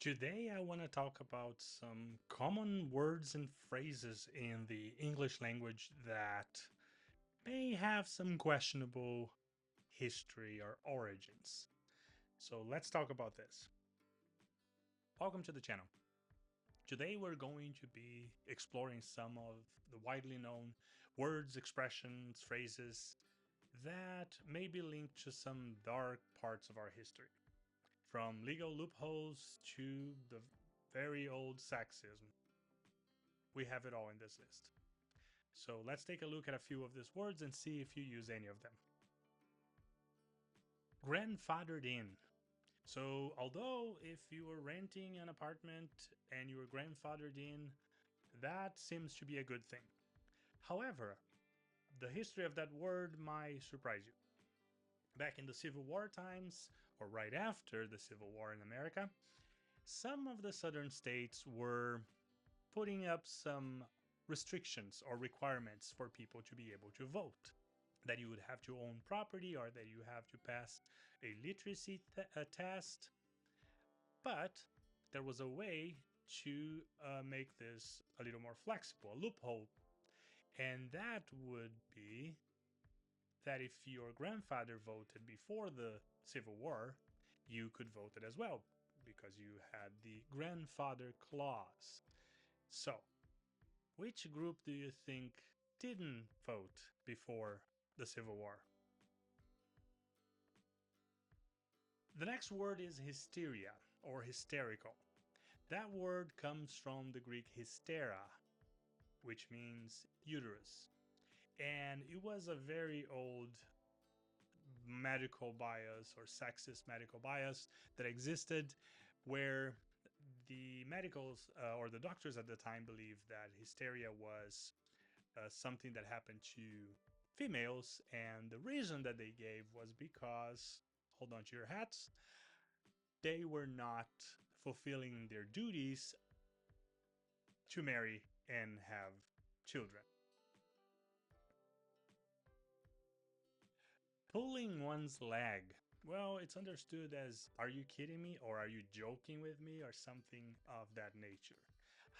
Today, I want to talk about some common words and phrases in the English language that may have some questionable history or origins. So, let's talk about this. Welcome to the channel. Today, we're going to be exploring some of the widely known words, expressions, phrases that may be linked to some dark parts of our history, from legal loopholes to the very old sexism. We have it all in this list. So let's take a look at a few of these words and see if you use any of them. Grandfathered in. So although if you were renting an apartment and you were grandfathered in, that seems to be a good thing. However, the history of that word might surprise you. Back in the Civil War times, or right after the Civil War in America, some of the southern states were putting up some restrictions or requirements for people to be able to vote. That you would have to own property or that you have to pass a literacy test. But there was a way to make this a little more flexible, a loophole. And that would be that if your grandfather voted before the Civil War, you could vote it as well because you had the grandfather clause. So, which group do you think didn't vote before the Civil War? The next word is hysteria or hysterical. That word comes from the Greek hystera, which means uterus. And it was a very old medical bias or sexist medical bias that existed where the medicals or the doctors at the time believed that hysteria was something that happened to females, and the reason that they gave was because, hold on to your hats, they were not fulfilling their duties to marry and have children. Pulling one's leg. Well, it's understood as are you kidding me or are you joking with me or something of that nature.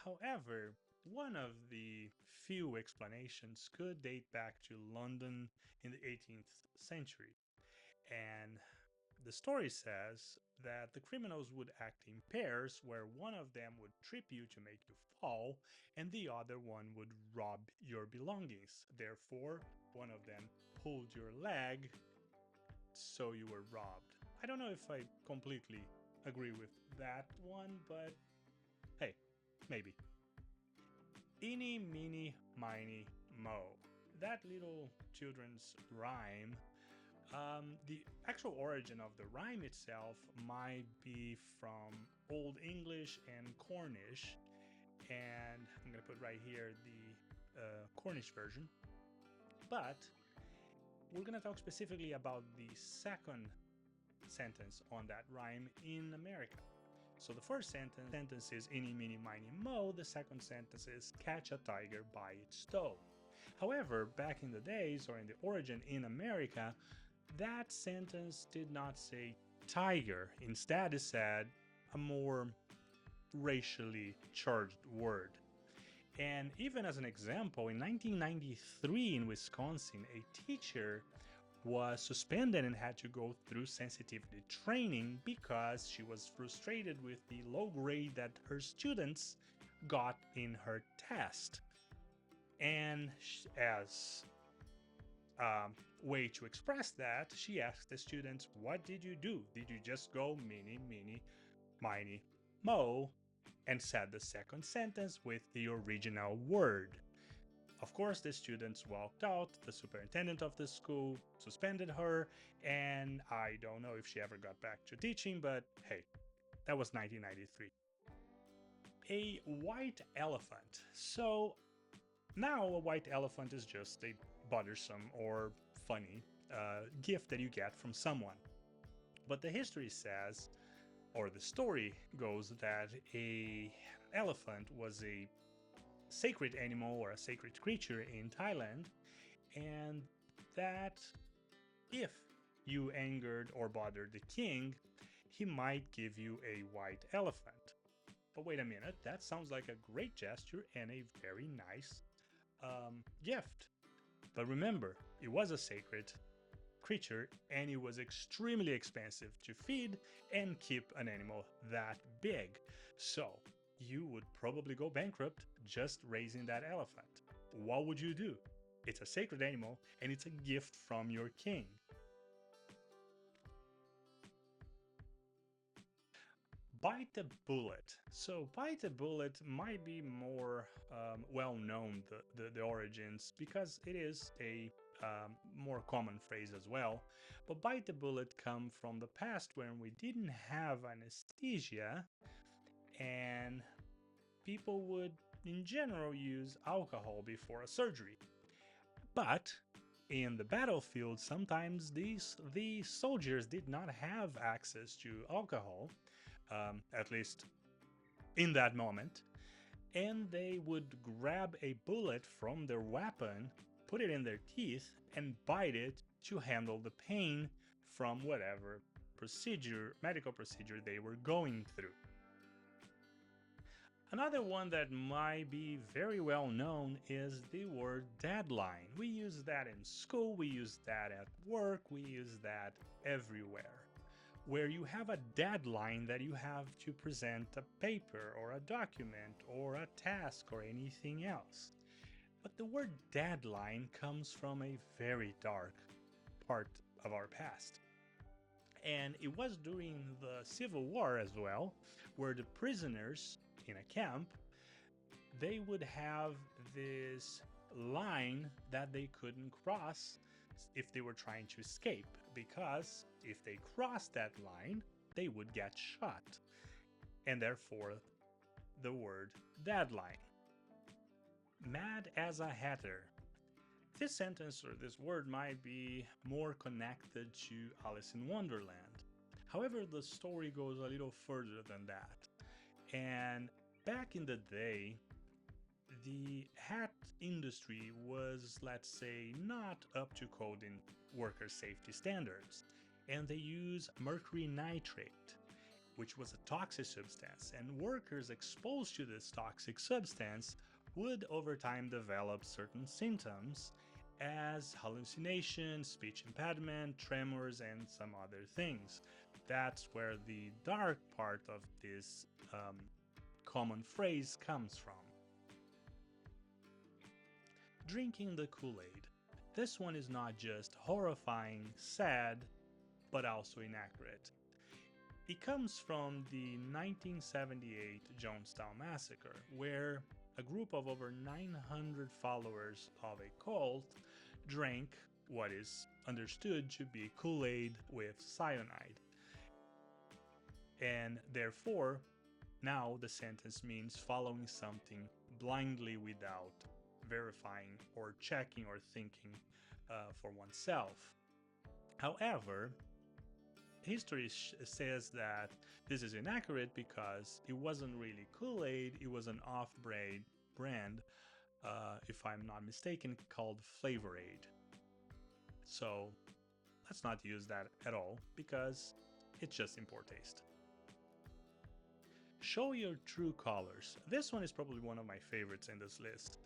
However, one of the few explanations could date back to London in the 18th century. And the story says that the criminals would act in pairs where one of them would trip you to make you fall and the other one would rob your belongings. Therefore, one of them pulled your leg so you were robbed. I don't know if I completely agree with that one, but hey, maybe. Eeny, meeny, miny, mo. That little children's rhyme, the actual origin of the rhyme itself might be from Old English and Cornish, and I'm gonna put right here the Cornish version. But we're gonna talk specifically about the second sentence on that rhyme in America. So the first sentence is eeny, meeny, miny, mo. The second sentence is catch a tiger by its toe. However, back in the days or in the origin in America, that sentence did not say tiger. Instead, it said a more racially charged word. And even as an example, in 1993 in Wisconsin, a teacher was suspended and had to go through sensitivity training because she was frustrated with the low grade that her students got in her test. And as a way to express that, she asked the students, "What did you do? Did you just go meeny, meeny, miny, mo?" and said the second sentence with the original word. Of course, the students walked out, the superintendent of the school suspended her, and I don't know if she ever got back to teaching, but hey, that was 1993. A white elephant. So now a white elephant is just a bothersome or funny gift that you get from someone. But the history says, or the story goes, that a elephant was a sacred animal or a sacred creature in Thailand, and that if you angered or bothered the king, he might give you a white elephant. But wait a minute, that sounds like a great gesture and a very nice gift. But remember, it was a sacred creature and it was extremely expensive to feed and keep an animal that big. So you would probably go bankrupt just raising that elephant. What would you do? It's a sacred animal and it's a gift from your king. Bite the Bullet. So, Bite the Bullet might be more well known, the origins, because it is a more common phrase as well. But Bite the Bullet come from the past when we didn't have anesthesia and people would, in general, use alcohol before a surgery. But in the battlefield, sometimes these soldiers did not have access to alcohol, at least in that moment, and they would grab a bullet from their weapon, put it in their teeth, and bite it to handle the pain from whatever medical procedure they were going through. Another one that might be very well known is the word deadline. We use that in school, we use that at work, we use that everywhere. Where you have a deadline that you have to present a paper or a document or a task or anything else. But the word deadline comes from a very dark part of our past. And it was during the Civil War as well, where the prisoners in a camp, they would have this line that they couldn't cross if they were trying to escape, because if they crossed that line, they would get shot. And therefore, the word deadline. Mad as a Hatter. This sentence or this word might be more connected to Alice in Wonderland. However, the story goes a little further than that. And back in the day, the hat industry was, let's say, not up to code in worker safety standards, and they use mercury nitrate, which was a toxic substance, and workers exposed to this toxic substance would over time develop certain symptoms as hallucination, speech impediment, tremors, and some other things. That's where the dark part of this common phrase comes from. Drinking the Kool-Aid. This one is not just horrifying, sad, but also inaccurate. It comes from the 1978 Jonestown Massacre, where a group of over 900 followers of a cult drank what is understood to be Kool-Aid with cyanide. And therefore, now the sentence means following something blindly without verifying or checking or thinking for oneself. However, history says that this is inaccurate because it wasn't really Kool-Aid, it was an off-brand, if I'm not mistaken, called Flavor Aid. So let's not use that at all because it's just in poor taste. Show your true colors. This one is probably one of my favorites in this list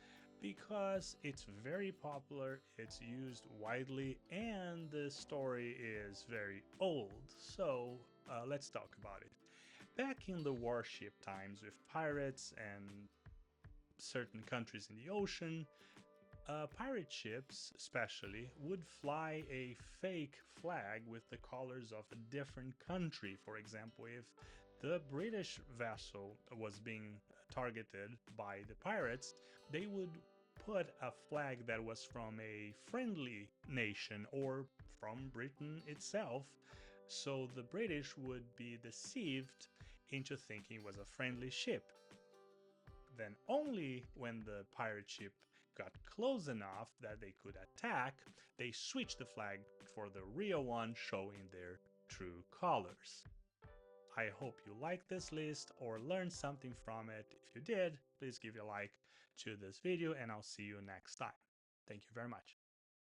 because it's very popular, it's used widely, and the story is very old. So let's talk about it. Back in the warship times with pirates and certain countries in the ocean, pirate ships especially would fly a fake flag with the colors of a different country. For example, if the British vessel was being targeted by the pirates, they would put a flag that was from a friendly nation or from Britain itself, so the British would be deceived into thinking it was a friendly ship. Then only when the pirate ship got close enough that they could attack, they switched the flag for the real one, showing their true colors. I hope you liked this list or learned something from it. If you did, please give a like to this video and I'll see you next time. Thank you very much.